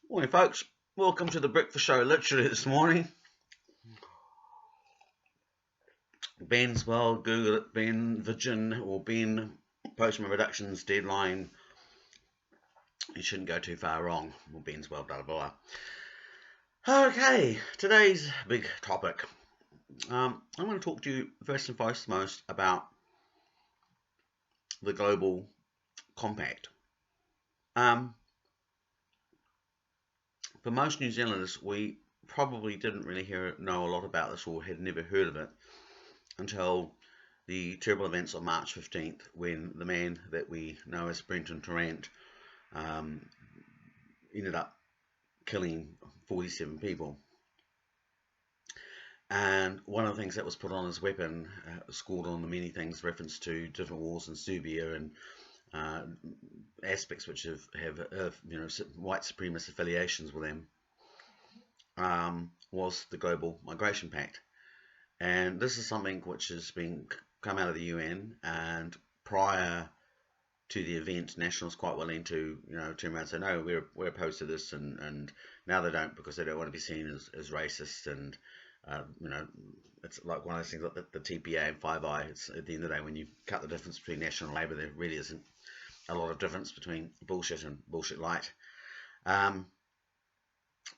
Morning, folks. Welcome to the breakfast show. Literally this morning, Ben's Google it. Ben Vidgen or Ben Postman Reductions deadline. You shouldn't go too far wrong. Well, Ben's blah blah blah. Okay, today's big topic. I'm going to talk to you first and foremost about the Global Compact. For most New Zealanders, we probably didn't really know a lot about this or had never heard of it until the terrible events of March 15th, when the man that we know as Brenton Tarrant ended up killing 47 people. And one of the things that was put on as weapon, scored on the many things, reference to different wars in Serbia and aspects which have white supremacist affiliations with them, was the Global Migration Pact. And this is something which has come out of the UN, and prior to the event, Nationals quite willing to turn around and say no, we're opposed to this, and now they don't, because they don't want to be seen as racist. And it's like one of those things like the TPA and Five Eye. It's at the end of the day, when you cut the difference between National and Labour, there really isn't a lot of difference between bullshit and bullshit light. But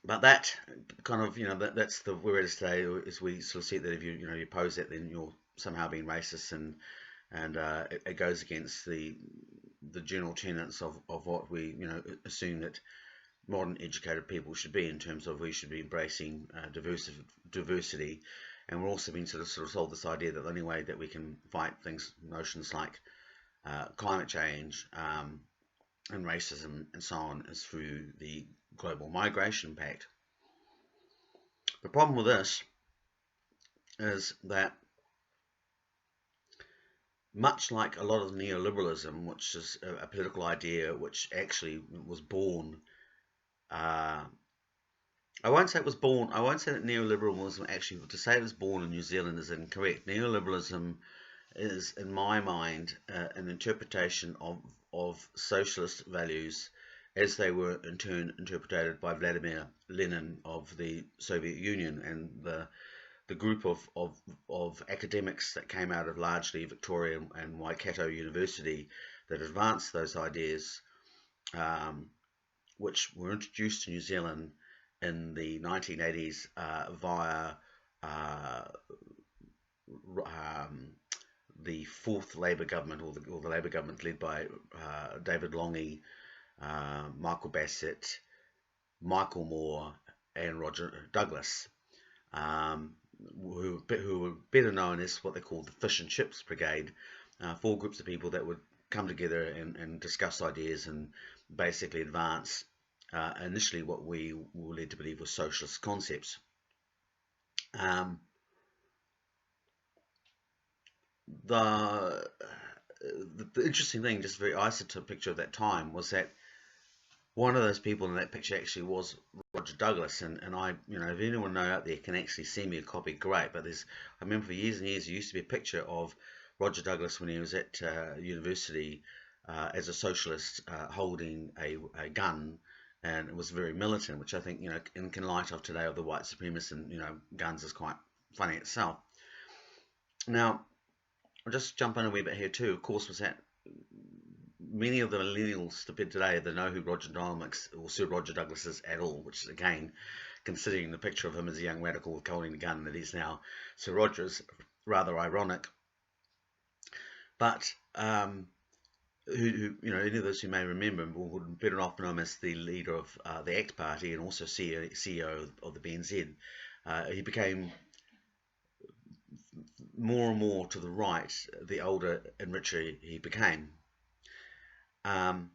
that kind of, that's the where it is today, is we sort of see that if you oppose that, then you're somehow being racist, and it goes against the general tenets of what we assume that modern educated people should be, in terms of we should be embracing diversity. And we're also being sort of sold this idea that the only way that we can fight notions like climate change and racism and so on is through the Global Migration Pact. The problem with this is that, much like a lot of Neo Liberalism, which is a political idea which actually was born, I won't say that neoliberalism actually, to say it was born in New Zealand is incorrect. Neoliberalism is, in my mind, an interpretation of socialist values as they were in turn interpreted by Vladmir Lenin of the Soviet Union, and the group of academics that came out of largely Victoria and Waikato University that advanced those ideas, which were introduced to New Zealand in the 1980s via the fourth Labour government, or the Labour government led by David Lange, Michael Bassett, Michael Moore, and Roger Douglas, who were better known as what they called the Fish and Chips Brigade, four groups of people that would come together and discuss ideas and basically advance initially what we were led to believe were socialist concepts. The interesting thing, just a very isotope picture of that time, was that one of those people in that picture actually was Roger Douglas, and I, if anyone out there can actually send me a copy, great. But I remember for years and years, there used to be a picture of Roger Douglas when he was at university as a socialist, holding a gun, and it was very militant, which I think, in light of today of the white supremacists and guns, is quite funny itself. Now, I'll just jump in a wee bit here too. Of course, was that many of the millennials today, they know who Sir Roger Douglas is at all, which is, again, considering the picture of him as a young radical holding a gun that he's now Sir Roger, is rather ironic. But any of those who may remember him would better off know him as the leader of the ACT Party, and also CEO of the BNZ. He became more and more to the right the older and richer he became. And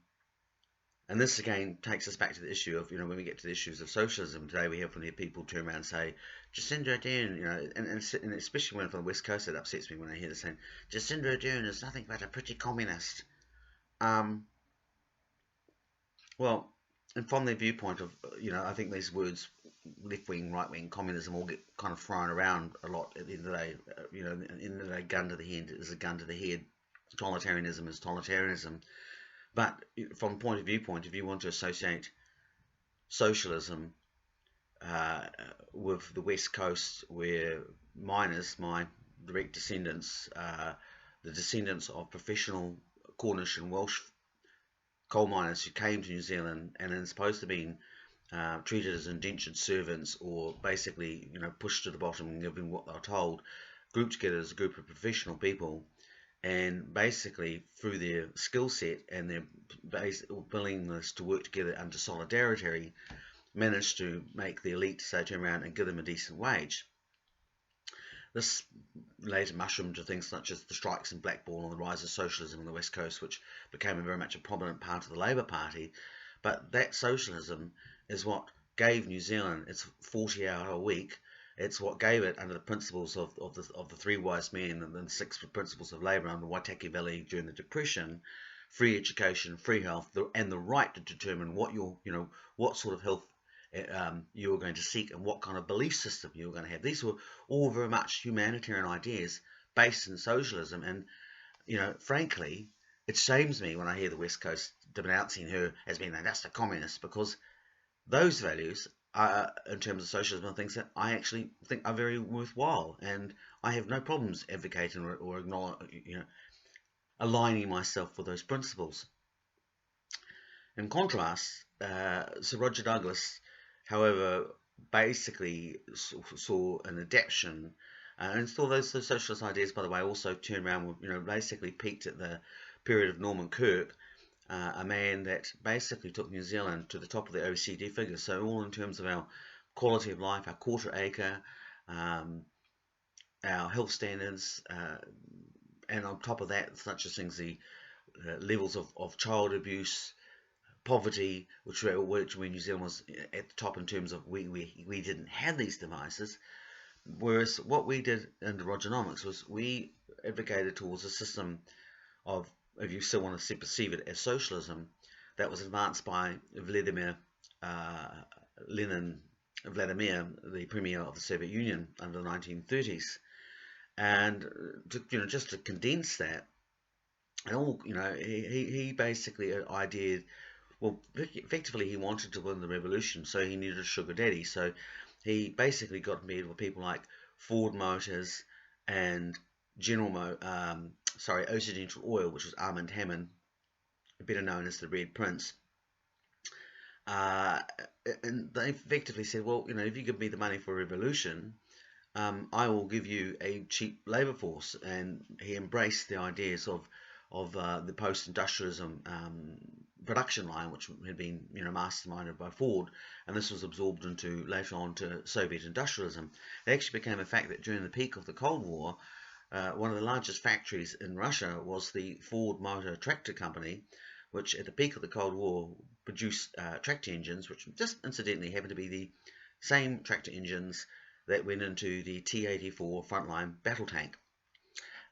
this again takes us back to the issue of, when we get to the issues of socialism today, we have people turn around and say, Jacinda Ardern, and especially when from the West Coast, it upsets me when I hear this saying, Jacinda Ardern is nothing but a pretty communist. Well, and from their viewpoint of, I think these words, left-wing, right-wing, communism, all get kind of thrown around a lot at the end of the day. At the end of the day, gun to the head is a gun to the head. Totalitarianism is totalitarianism. But from point of viewpoint, if you want to associate socialism with the West Coast, where miners, my direct descendants, the descendants of professional Cornish and Welsh coal miners who came to New Zealand and are supposed to be treated as indentured servants, or basically, pushed to the bottom and given what they were told, grouped together as a group of professional people, and basically through their skill set and their willingness to work together under solidarity, managed to make the elite say turn around and give them a decent wage. This later mushroomed to things such as the strikes in Blackburn and the rise of socialism on the West Coast, which became very much a prominent part of the Labour Party. But that socialism is what gave New Zealand its 40-hour week. It's what gave it, under the principles of the three wise men and the six principles of labour under Waitaki Valley during the Depression, free education, free health, and the right to determine what what sort of health you were going to seek and what kind of belief system you were going to have. These were all very much humanitarian ideas based in socialism. And frankly, it shames me when I hear the West Coast denouncing her as being that's a communist, because those values are, in terms of socialism, are things that I actually think are very worthwhile, and I have no problems advocating or aligning myself with those principles. In contrast, Sir Roger Douglas, however, basically saw an adaptation, and saw those socialist ideas, by the way, also turned around, basically peaked at the period of Norman KirK, a man that basically took New Zealand to the top of the OECD figures. So all in terms of our quality of life, our quarter acre, our health standards, and on top of that, such as things, the levels of child abuse, poverty, which New Zealand was at the top in terms of we didn't have these devices. Whereas what we did under Rogernomics was we advocated towards a system of, if you still want to perceive it as socialism, that was advanced by Vladmir Lenin, the premier of the Soviet Union under the 1930s, and just to condense that, and all he basically ideated. Well, effectively, he wanted to win the revolution, so he needed a sugar daddy. So he basically got in bed with people like Ford Motors and Occidental Oil, which was Armand Hammond, better known as the Red Prince. And they effectively said, well, if you give me the money for a revolution, I will give you a cheap labour force. And he embraced the ideas of the post-industrialism production line, which had been masterminded by Ford, and this was absorbed into later on to Soviet industrialism. It actually became a fact that during the peak of the Cold War, one of the largest factories in Russia was the Ford Motor Tractor Company, which at the peak of the Cold War produced tractor engines, which just incidentally happened to be the same tractor engines that went into the T-84 frontline battle tank.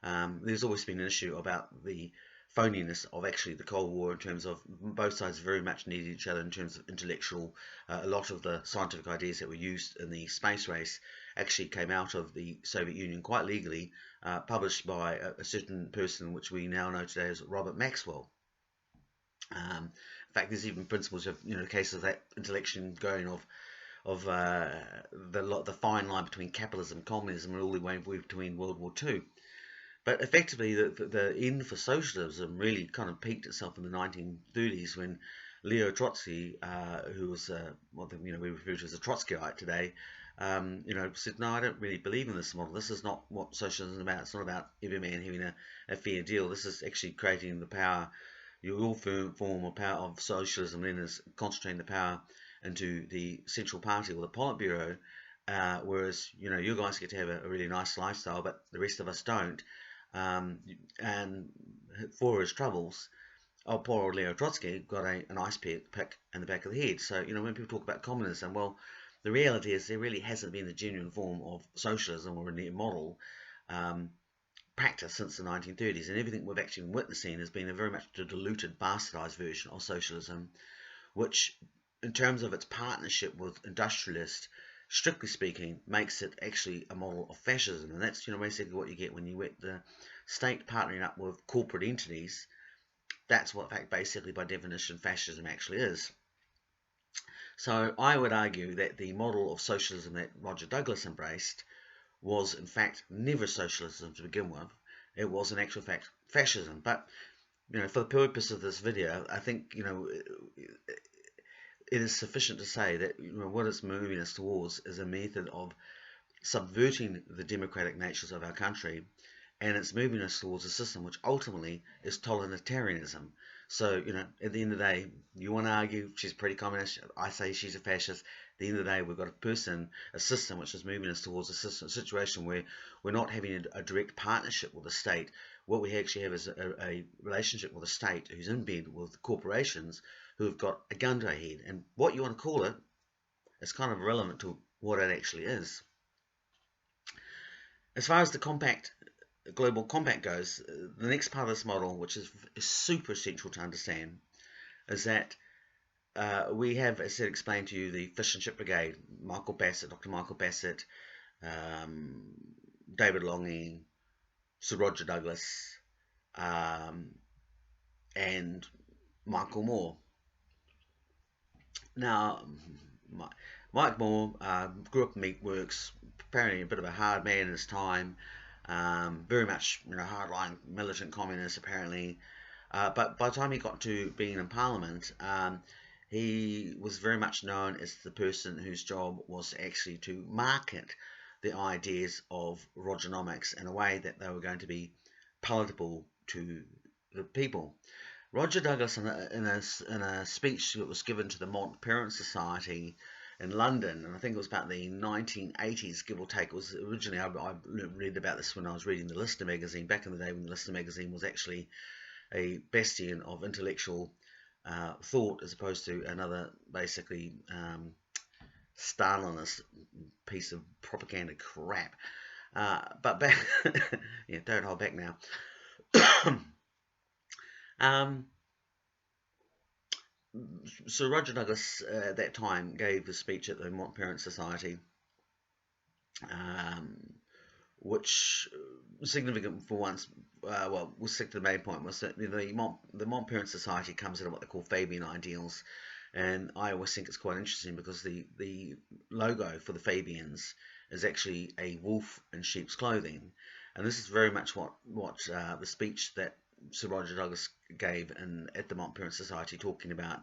There's always been an issue about the phoniness of actually the Cold War, in terms of both sides very much needed each other in terms of intellectual. A lot of the scientific ideas that were used in the space race actually came out of the Soviet Union quite legally, published by a certain person which we now know today as Robert Maxwell. In fact, there's even principles of cases of that intellection going of the fine line between capitalism and communism, and all the way between World War II. But effectively, the end for socialism really kind of peaked itself in the 1930s when Leo Trotsky, who was what we refer to as a Trotskyite today, said, no, I don't really believe in this model. This is not what socialism is about. It's not about every man having a fair deal. This is actually creating the power. Your form of power of socialism then is concentrating the power into the Central Party or the Politburo, whereas you guys get to have a really nice lifestyle, but the rest of us don't. And for his troubles, poor old Leo Trotsky got an ice pick in the back of the head. So when people talk about communism, well, the reality is there really hasn't been a genuine form of socialism or a new model practice since the 1930s, and everything we've actually been witnessing has been a very much a diluted, bastardized version of socialism, which, in terms of its partnership with industrialists, strictly speaking, makes it actually a model of fascism. And that's basically what you get when you get the state partnering up with corporate entities. That's what, in fact, basically by definition, fascism actually is. So I would argue that the model of socialism that Roger Douglas embraced was in fact never socialism to begin with. It was in actual fact fascism. But for the purpose of this video, I think it is sufficient to say that what it's moving us towards is a method of subverting the democratic natures of our country, and it's moving us towards a system which ultimately is totalitarianism. So, at the end of the day, you want to argue she's pretty communist, I say she's a fascist. At the end of the day, we've got a system which is moving us towards a situation where we're not having a direct partnership with the state. What we actually have is a relationship with the state who's in bed with corporations who have got a gun to our head. And what you want to call it is kind of irrelevant to what it actually is. As far as the global compact goes, the next part of this model, which is super essential to understand, is that we have, as I said, explained to you, the Fish and Chip Brigade, Dr. Michael Bassett, David Longing, Sir Roger Douglas, and Michael Moore. Now, Mike Moore grew up in meatworks, apparently a bit of a hard man in his time, very much hardline militant communist apparently, but by the time he got to being in Parliament, he was very much known as the person whose job was actually to market the ideas of Rogernomics in a way that they were going to be palatable to the people. Roger Douglas, in a speech that was given to the Montparnasse Society in London, and I think it was about the 1980s, give or take. It was originally, I read about this when I was reading the Lister magazine, back in the day when the Lister magazine was actually a bastion of intellectual thought, as opposed to another, basically, Stalinist piece of propaganda crap. But back, yeah, don't hold back now. So Roger Douglas at that time gave a speech at the Montparnasse Society, which was significant for once. We'll stick to the main point. Was that the Montparnasse Society comes out of what they call Fabian ideals, and I always think it's quite interesting because the logo for the Fabians is actually a wolf in sheep's clothing, and this is very much what the speech that Sir Roger Douglas gave at the Montparnasse Society, talking about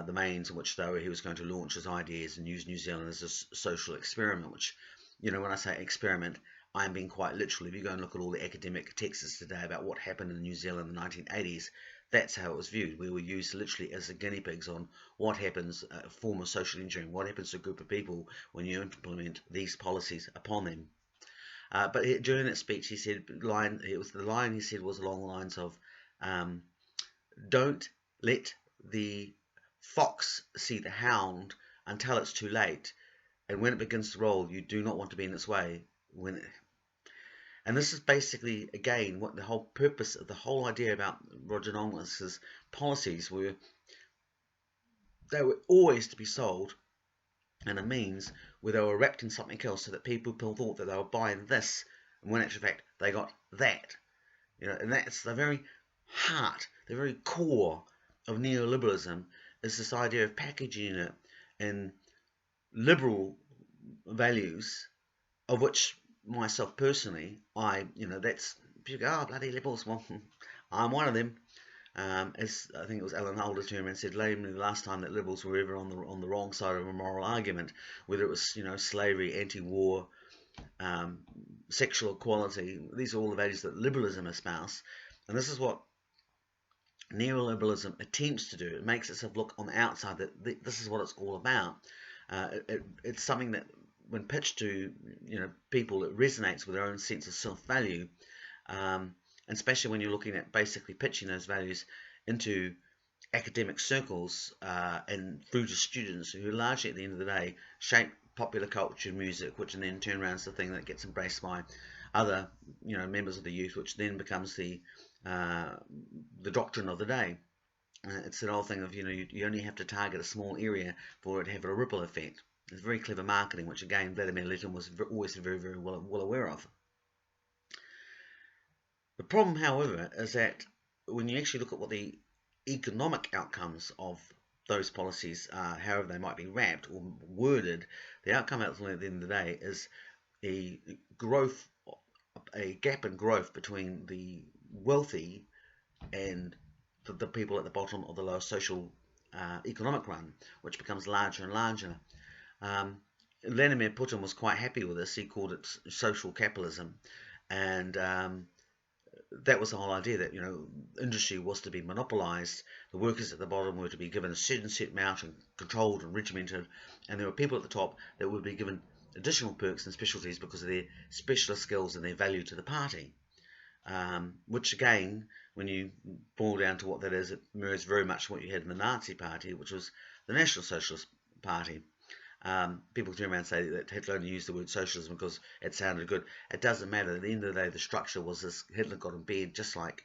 the means in which he was going to launch his ideas and use New Zealand as a social experiment, which, when I say experiment, I'm being quite literal. If you go and look at all the academic texts today about what happened in New Zealand in the 1980s, that's how it was viewed. We were used literally as the guinea pigs on what happens, a form of social engineering, what happens to a group of people when you implement these policies upon them. But during that speech, he said, the line he said was along the lines of, don't let the fox see the hound until it's too late, and when it begins to roll, you do not want to be in its way. And this is basically, again, what the whole purpose of the whole idea about Rogernomics' policies were. They were always to be sold in a means where they were wrapped in something else, so that people thought that they were buying this, and when in actual fact they got that. And that's the very heart, the very core of neoliberalism, is this idea of packaging it in liberal values, of which myself personally, that's, people go, oh, bloody liberals, well, I'm one of them. As I think it was Alan Alda term, and said, namely, the last time that liberals were ever on the wrong side of a moral argument, whether it was slavery, anti-war, sexual equality, these are all the values that liberalism espouse, and this is what neoliberalism attempts to do. It makes itself look on the outside that this is what it's all about. It's something that, when pitched to people, it resonates with their own sense of self-value. And especially when you're looking at basically pitching those values into academic circles and through to students who largely, at the end of the day, shape popular culture and music, which then turn around is the thing that gets embraced by other members of the youth, which then becomes the doctrine of the day. It's that old thing of you only have to target a small area for it to have a ripple effect. It's very clever marketing, which again Vladmir Lenin was always very, very well aware of. The problem, however, is that when you actually look at what the economic outcomes of those policies, however they might be wrapped or worded, the outcome at the end of the day is a growth, a gap in growth between the wealthy and the people at the bottom of the lower social economic run, which becomes larger and larger. Vladimir Putin was quite happy with this. He called it social capitalism, and that was the whole idea, that industry was to be monopolized. The workers at the bottom were to be given a certain set amount and controlled and regimented, and there were people at the top that would be given additional perks and specialties because of their specialist skills and their value to the party. Which again, when you boil down to what that is, it mirrors very much what you had in the Nazi Party, which was the National Socialist Party. People turn around and say that Hitler only used the word socialism because it sounded good. It doesn't matter. At the end of the day, the structure was this: Hitler got in bed just like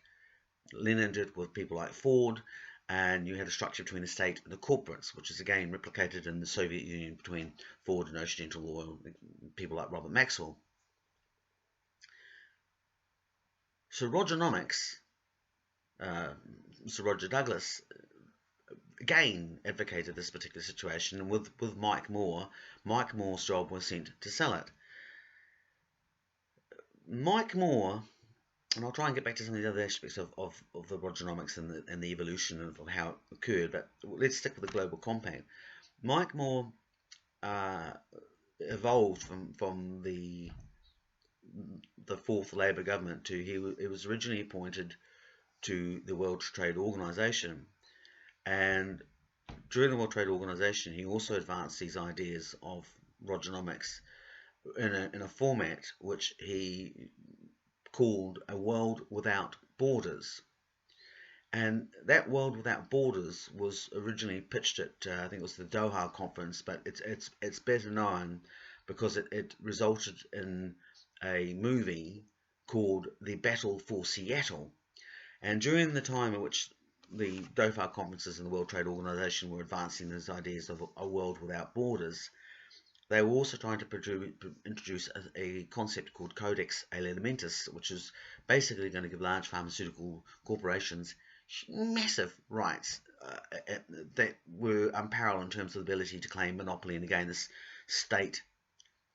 Lenin did with people like Ford, and you had a structure between the state and the corporates, which is again replicated in the Soviet Union between Ford and Occidental Oil, people like Robert Maxwell. So Rogernomics, Sir Roger Douglas, again advocated this particular situation, and with Mike Moore's job was sent to sell it. Mike Moore, and I'll try and get back to some of the other aspects of the Rogernomics and the evolution of how it occurred, but let's stick with the Global Compact. Mike Moore evolved from the fourth Labour government to he was originally appointed to the World Trade Organization, and during the World Trade Organization he also advanced these ideas of Rogernomics in a format which he called a world without borders. And that world without borders was originally pitched at I think it was the Doha conference, but it's better known because it resulted in a movie called The Battle for Seattle. And during the time in which the Doha conferences and the World Trade Organization were advancing these ideas of a world without borders, they were also trying to introduce a concept called Codex Alimentis, which is basically going to give large pharmaceutical corporations massive rights that were unparalleled in terms of the ability to claim monopoly, and again this state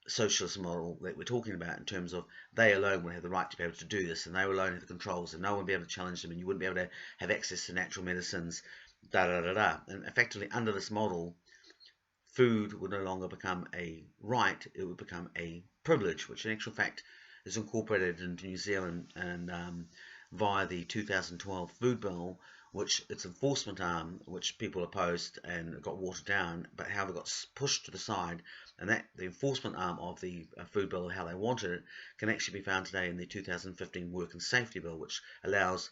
socialist model that we're talking about, in terms of they alone would have the right to be able to do this, and they alone have the controls, and no one would be able to challenge them, and you wouldn't be able to have access to natural medicines, and effectively under this model, food would no longer become a right, it would become a privilege, which in actual fact is incorporated into New Zealand and via the 2012 Food Bill, which its enforcement arm, which people opposed and got watered down, but however got pushed to the side, and that the enforcement arm of the Food Bill, how they wanted it, can actually be found today in the 2015 Work and Safety Bill, which allows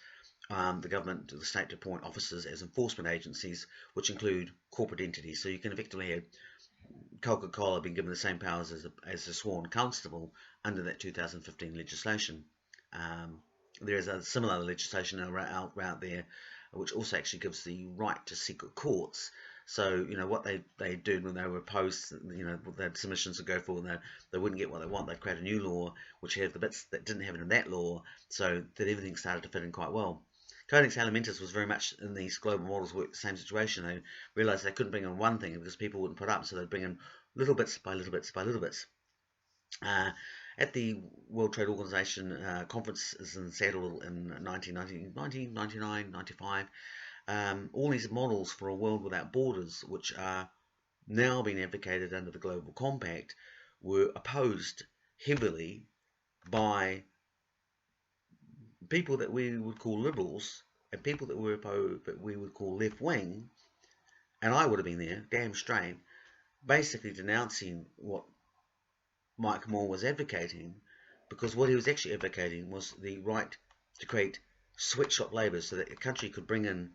the government, the state, to appoint officers as enforcement agencies, which include corporate entities. So you can effectively have Coca-Cola being given the same powers as a sworn constable under that 2015 legislation. There is a similar legislation out there, which also actually gives the right to secret courts. So what they did when they were opposed, they had submissions to go forward, and they wouldn't get what they want. They'd create a new law which had the bits that didn't have it in that law, so that everything started to fit in quite well. Codex Alimentis was very much in these global models work the same situation. They realised they couldn't bring in one thing because people wouldn't put up, so they'd bring in little bits by little bits by little bits. At the World Trade Organization conferences in Seattle in 1999, 95, all these models for a world without borders, which are now being advocated under the Global Compact, were opposed heavily by people that we would call liberals and people that we would call left-wing, and I would have been there, damn straight, basically denouncing what Mike Moore was advocating, because what he was actually advocating was the right to create sweatshop labour, so that a country could bring in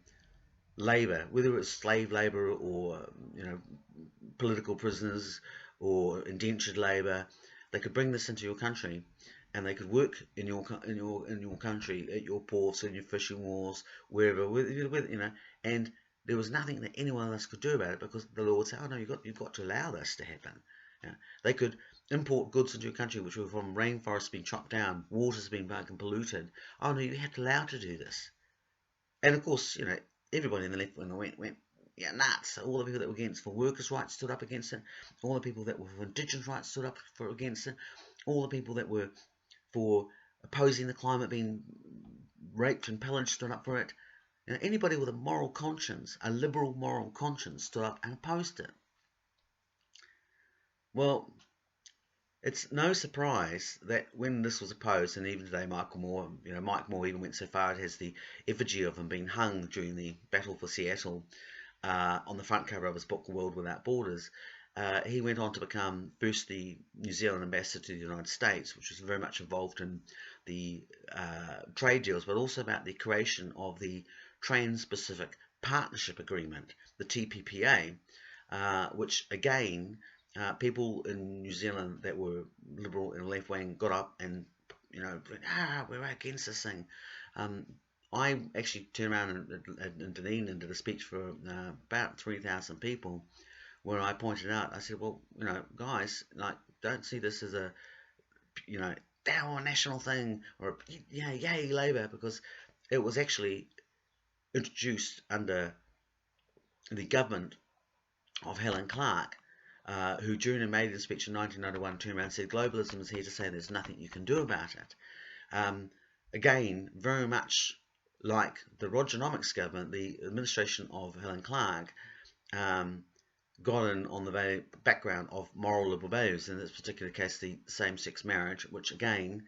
labour, whether it's slave labour or political prisoners or indentured labour. They could bring this into your country, and they could work in your country, at your ports, in your fishing wharves, wherever, and there was nothing that anyone else could do about it, because the law would say, oh no, you've got to allow this to happen. They could import goods into your country which were from rainforests being chopped down, waters being broken, polluted. Oh no, you had to allow to do this. And of course, everybody in the left went, yeah, nuts. All the people that were against for workers' rights stood up against it. All the people that were for indigenous rights stood up against it. All the people that were for opposing the climate being raped and pillaged stood up for it. You know, anybody with a moral conscience, a liberal moral conscience, stood up and opposed it. Well, it's no surprise that when this was opposed, and even today, Mike Moore even went so far as the effigy of him being hung during the Battle for Seattle on the front cover of his book, The World Without Borders. He went on to become first the New Zealand ambassador to the United States, which was very much involved in the trade deals, but also about the creation of the Trans-Pacific Partnership Agreement, the TPPA, which again, people in New Zealand that were liberal and left-wing got up and, we're against this thing. I actually turned around in Dunedin and did a speech for about 3,000 people, where I pointed out, I said, well, guys, don't see this as a, our national thing, or yay Labour, because it was actually introduced under the government of Helen Clark, who during a maiden speech in 1991 turned around and said, globalism is here to say there's nothing you can do about it. Again, very much like the Rogernomics government, the administration of Helen Clark got in on the background of moral liberal values, in this particular case the same-sex marriage, which again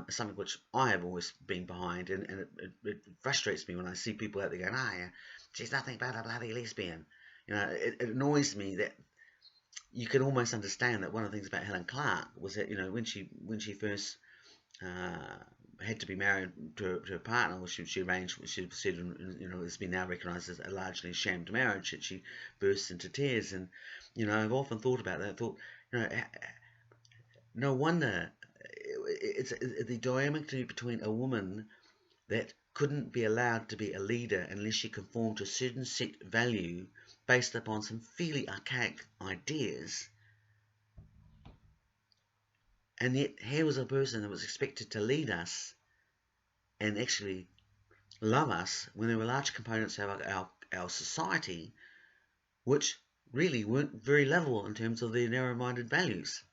is something which I have always been behind, and it frustrates me when I see people out there going, yeah, she's nothing but a bloody lesbian. It annoys me that you can almost understand that one of the things about Helen Clark was that, when she first had to be married to a partner, which she arranged, which she said, has been now recognised as a largely shamed marriage, that she burst into tears. And, I've often thought about that. I thought, no wonder it's the diameter between a woman that couldn't be allowed to be a leader unless she conformed to a certain set value based upon some fairly archaic ideas. And yet here was a person that was expected to lead us and actually love us when there were large components of our society which really weren't very level in terms of their narrow-minded values.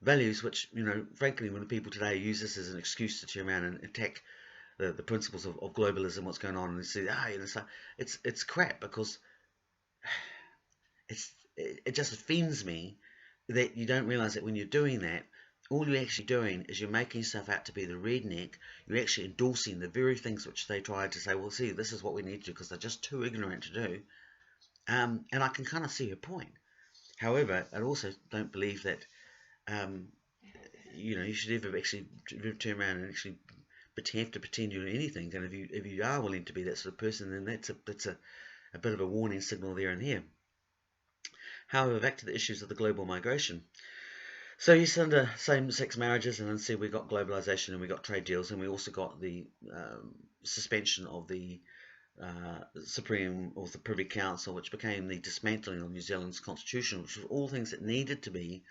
Values which, frankly, when people today use this as an excuse to turn around and attack the principles of globalism, what's going on, and they say, it's crap, because it just offends me that you don't realise that when you're doing that, all you're actually doing is you're making yourself out to be the redneck. You're actually endorsing the very things which they tried to say, well, see, this is what we need to do, because they're just too ignorant to do. And I can kind of see her point. However, I also don't believe that, you should ever actually turn around and actually have to pretend you're anything. And if you are willing to be that sort of person, then that's a bit of a warning signal there and here. However, back to the issues of the global migration. So yes, under same-sex marriages, and then see, we got globalization and we got trade deals, and we also got the suspension of the Supreme or the Privy Council, which became the dismantling of New Zealand's constitution, which was all things that needed to be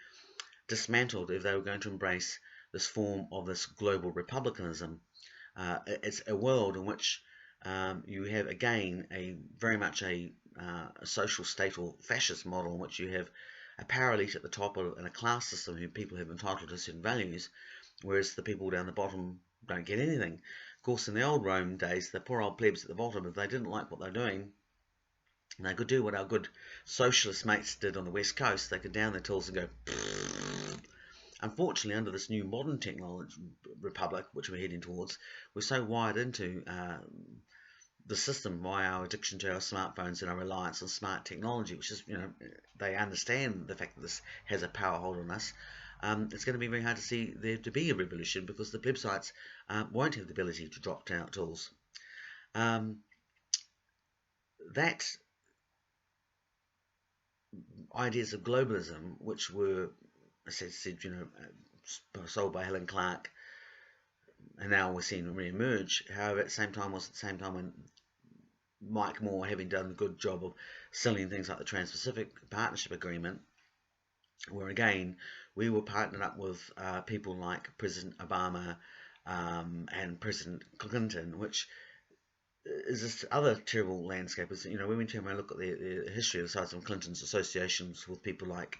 dismantled if they were going to embrace this form of this global republicanism. It's a world in which you have, again, very much a social state or fascist model, in which you have a power elite at the top and a class system who people have entitled to certain values, whereas the people down the bottom don't get anything. Of course, in the old Rome days, the poor old plebs at the bottom, if they didn't like what they're doing, they could do what our good socialist mates did on the West Coast. They could down their tools and go, pfft. Unfortunately, under this new modern technology republic, which we're heading towards, we're so wired into the system by our addiction to our smartphones and our reliance on smart technology, which is, they understand the fact that this has a power hold on us. It's going to be very hard to see there to be a revolution, because the plebiscites won't have the ability to drop down tools. That ideas of globalism, which were, as I said, sold by Helen Clark, and now we're seeing them re-emerge. However, at the same time when Mike Moore, having done a good job of selling things like the Trans-Pacific Partnership Agreement, where again we were partnered up with people like President Obama and President Clinton, which is this other terrible landscape. Is, when we turn around and look at the history of some of Clinton's associations with people like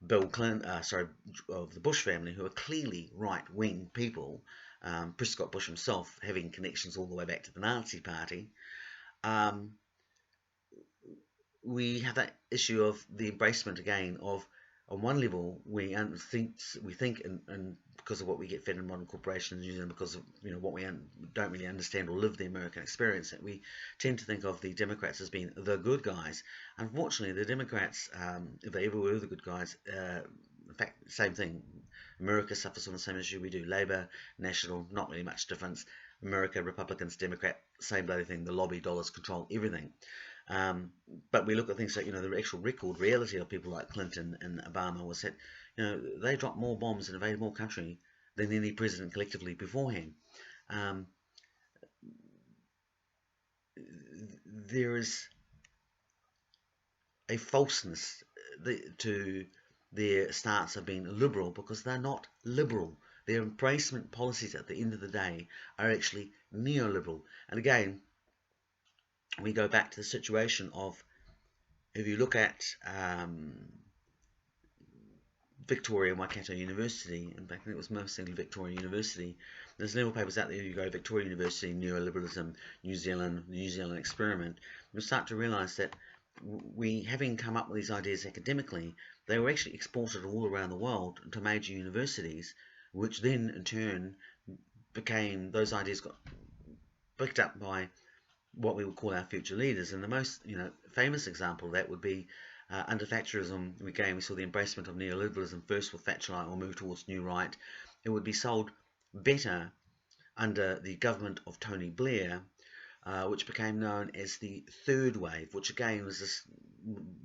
Bill Clinton, of the Bush family, who are clearly right-wing people. Prescott Bush himself having connections all the way back to the Nazi Party. We have that issue of the embracement again of, on one level, we think, and because of what we get fed in modern corporations in New Zealand, because of what we don't really understand or live the American experience, that we tend to think of the Democrats as being the good guys. Unfortunately, the Democrats, if they ever were the good guys, in fact, same thing. America suffers from the same issue we do. Labour, National, not really much difference. America, Republicans, Democrat, same bloody thing. The lobby dollars control everything. But we look at things like, the actual record reality of people like Clinton and Obama was that, they dropped more bombs and invaded more country than any president collectively beforehand. There is a falseness to their stance of being liberal, because they're not liberal. Their embracement policies at the end of the day are actually neoliberal. And again, we go back to the situation of, if you look at Victoria and Waikato University, in fact it was mostly Victoria University, there's level papers out there, you go Victoria University, Neo Liberalism, New Zealand, the New Zealand Experiment, you start to realise that we, having come up with these ideas academically, they were actually exported all around the world to major universities, which then in turn became, those ideas got picked up by what we would call our future leaders. And the most famous example of that would be under Thatcherism. Again, we saw the embracement of neoliberalism first with Thatcherite, or move towards New Right. It would be sold better under the government of Tony Blair, which became known as the third wave, which again was this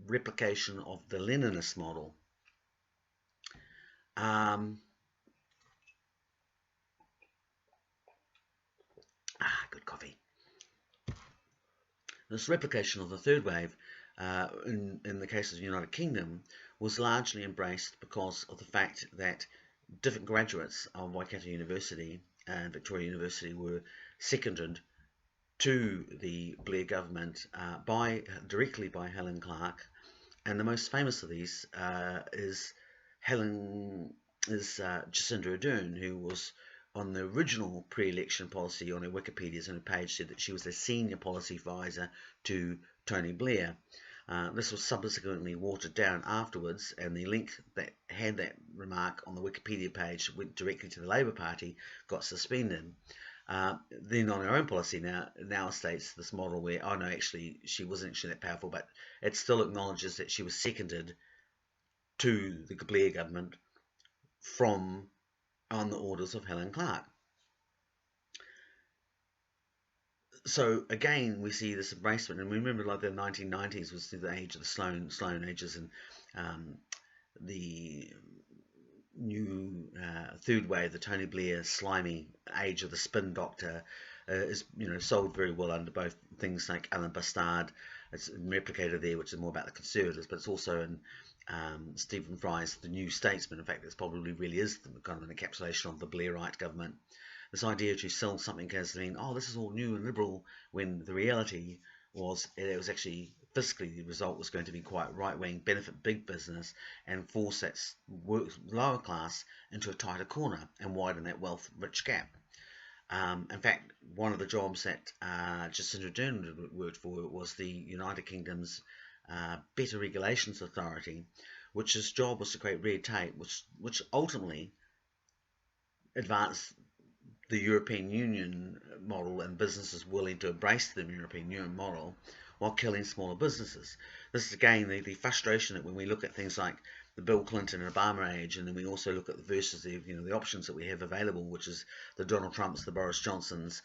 replication of the Leninist model. Good coffee. This replication of the third wave, in the case of the United Kingdom, was largely embraced because of the fact that different graduates of Waikato University and Victoria University were seconded to the Blair government directly by Helen Clark, and the most famous of these is Jacinda Ardern, who was on the original pre-election policy. On her Wikipedia's on her page said that she was a senior policy advisor to Tony Blair. This was subsequently watered down afterwards, and the link that had that remark on the Wikipedia page went directly to the Labour Party, got suspended. Then on her own policy now states this model where, oh no, actually she wasn't actually that powerful, but it still acknowledges that she was seconded to the Blair government on the orders of Helen Clark. So again, we see this embracement, and remember, like the 1990s was the age of the Sloan ages, and the new third wave, the Tony Blair slimy age of the spin doctor, is sold very well under both things like Alan Bastard. It's replicated there, which is more about the Conservatives, but it's also in Stephen Fry's The New Statesman. In fact, this probably really is kind of an encapsulation of the Blairite government. This idea to sell something as being, oh, this is all new and liberal, when the reality was it was actually fiscally the result was going to be quite right-wing, benefit big business, and force that lower class into a tighter corner and widen that wealth-rich gap. In fact, one of the jobs that Jacinda Ardern worked for was the United Kingdom's Better Regulations Authority, which his job was to create red tape, which ultimately advanced the European Union model, and businesses willing to embrace the European Union model while killing smaller businesses. This is again the frustration that when we look at things like the Bill Clinton and Obama age, and then we also look at the versus the options that we have available, which is the Donald Trumps, the Boris Johnsons.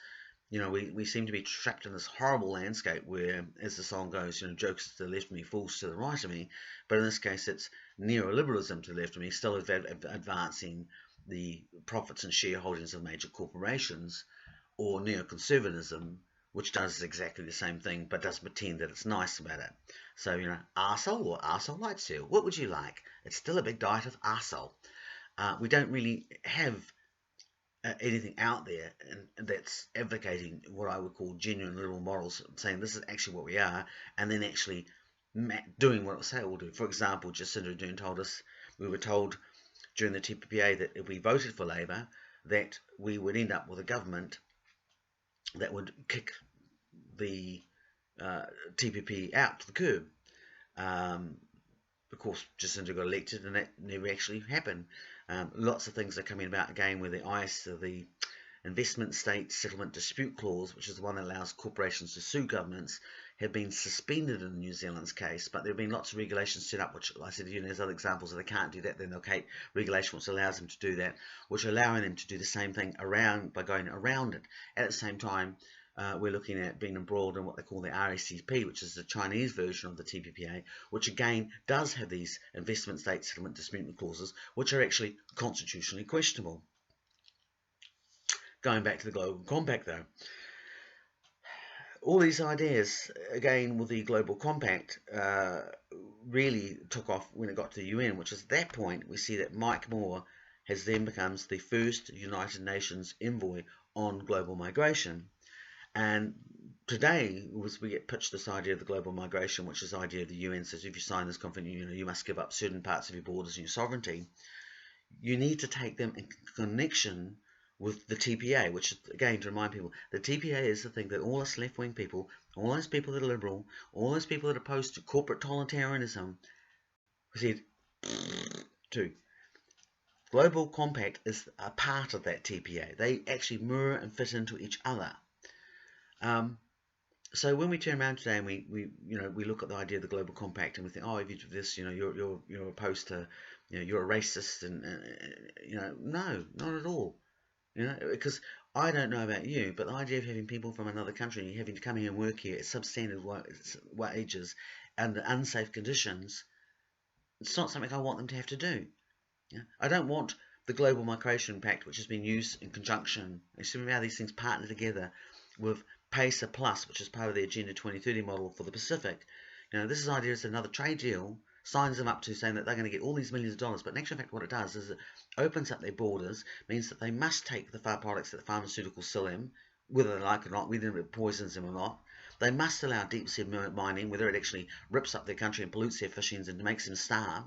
We seem to be trapped in this horrible landscape where, as the song goes, jokes to the left of me, fools to the right of me. But in this case, it's neoliberalism to the left of me, still advancing the profits and shareholdings of major corporations, or neoconservatism, which does exactly the same thing but does pretend that it's nice about it. So, arsehole or arsehole light cereal, what would you like? It's still a big diet of arsehole. We don't really have anything out there and that's advocating what I would call genuine liberal morals, saying this is actually what we are, and then actually doing what it say it will do. For example, Jacinda Ardern told us, we were told during the TPPA that if we voted for Labour, that we would end up with a government that would kick the TPP out to the curb. Of course, Jacinda got elected, and that never actually happened. Lots of things are coming about again, where the ICE, the Investment State Settlement Dispute Clause, which is the one that allows corporations to sue governments, have been suspended in New Zealand's case, but there have been lots of regulations set up, which, like I said, there's other examples that they can't do that, then they'll create regulation which allows them to do that, which are allowing them to do the same thing by going around it. At the same time, we're looking at being embroiled in what they call the RSCP, which is the Chinese version of the TPPA, which again does have these investment state settlement dispute clauses, which are actually constitutionally questionable. Going back to the Global Compact, though, all these ideas, again with the Global Compact, really took off when it got to the UN, which is at that point we see that Mike Moore has then becomes the first United Nations envoy on global migration. And today, we get pitched this idea of the global migration, which is the idea of the UN says if you sign this convention, you must give up certain parts of your borders and your sovereignty. You need to take them in connection with the TPA, which is, again, to remind people, the TPA is the thing that all us left-wing people, all those people that are liberal, all those people that are opposed to corporate totalitarianism, said, to. Global Compact is a part of that TPA. They actually mirror and fit into each other. So when we turn around today and we look at the idea of the Global Compact and we think, oh, if you do this, you're opposed to, you're a racist, and no, not at all. Because I don't know about you, but the idea of having people from another country having to come here and work here at substandard wages under unsafe conditions, it's not something I want them to have to do. I don't want the Global Migration Pact, which has been used in conjunction, you see how these things partner together with PACER Plus, which is part of the Agenda 2030 model for the Pacific. This is idea is another trade deal, signs them up to saying that they're going to get all these millions of dollars, but in actual fact what it does is it opens up their borders, means that they must take the products that the pharmaceuticals sell them, whether they like it or not, whether it poisons them or not. They must allow deep sea mining, whether it actually rips up their country and pollutes their fishings and makes them starve.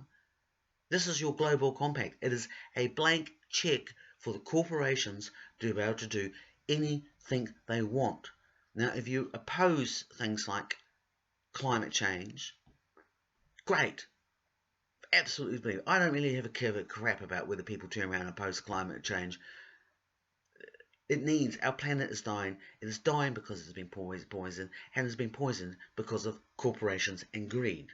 This is your Global Compact. It is a blank check for the corporations to be able to do anything they want. Now, if you oppose things like climate change, great. Absolutely believe. I don't really have a crap about whether people turn around and oppose climate change. It needs, our planet is dying. It is dying because it's been poisoned, and it's been poisoned because of corporations and greed.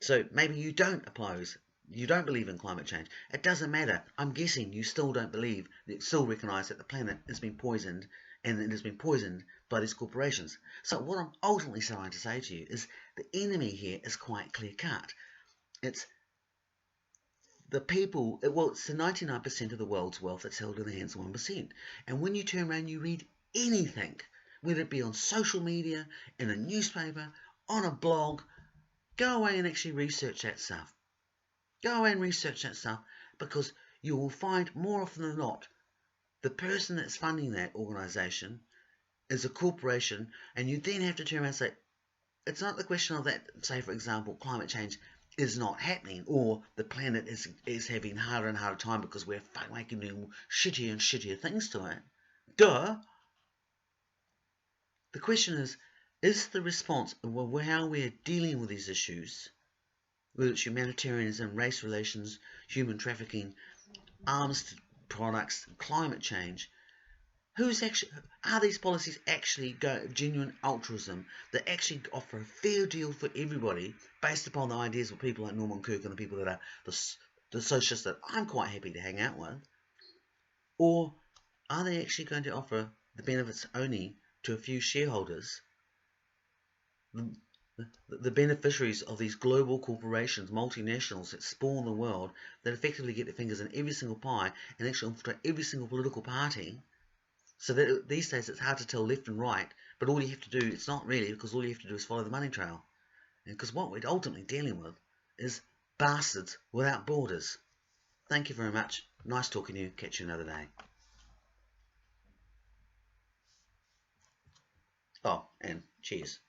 So maybe you don't oppose, you don't believe in climate change. It doesn't matter. I'm guessing you still don't believe, you still recognise that the planet has been poisoned, and it has been poisoned by these corporations. So what I'm ultimately trying to say to you is the enemy here is quite clear cut. It's the people, well, it's the 99% of the world's wealth that's held in the hands of 1%. And when you turn around, you read anything, whether it be on social media, in a newspaper, on a blog, go away and actually research that stuff. Go away and research that stuff, because you will find more often than not, the person that's funding that organisation is a corporation, and you then have to turn around and say, it's not the question of that, say for example, climate change is not happening, or the planet is having harder and harder time because we're making new shittier and shittier things to it. Duh! The question is the response of how we're dealing with these issues, whether it's humanitarianism, race relations, human trafficking, arms products, climate change, are these policies actually genuine altruism that actually offer a fair deal for everybody based upon the ideas of people like Norman KirK and the people that are the socialists that I'm quite happy to hang out with? Or are they actually going to offer the benefits only to a few shareholders, the beneficiaries of these global corporations, multinationals that spawn the world, that effectively get their fingers in every single pie and actually infiltrate every single political party? So that these days it's hard to tell left and right, but all you have to do, it's not really, because all you have to do is follow the money trail. Because what we're ultimately dealing with is bastards without borders. Thank you very much. Nice talking to you. Catch you another day. Oh, and cheers.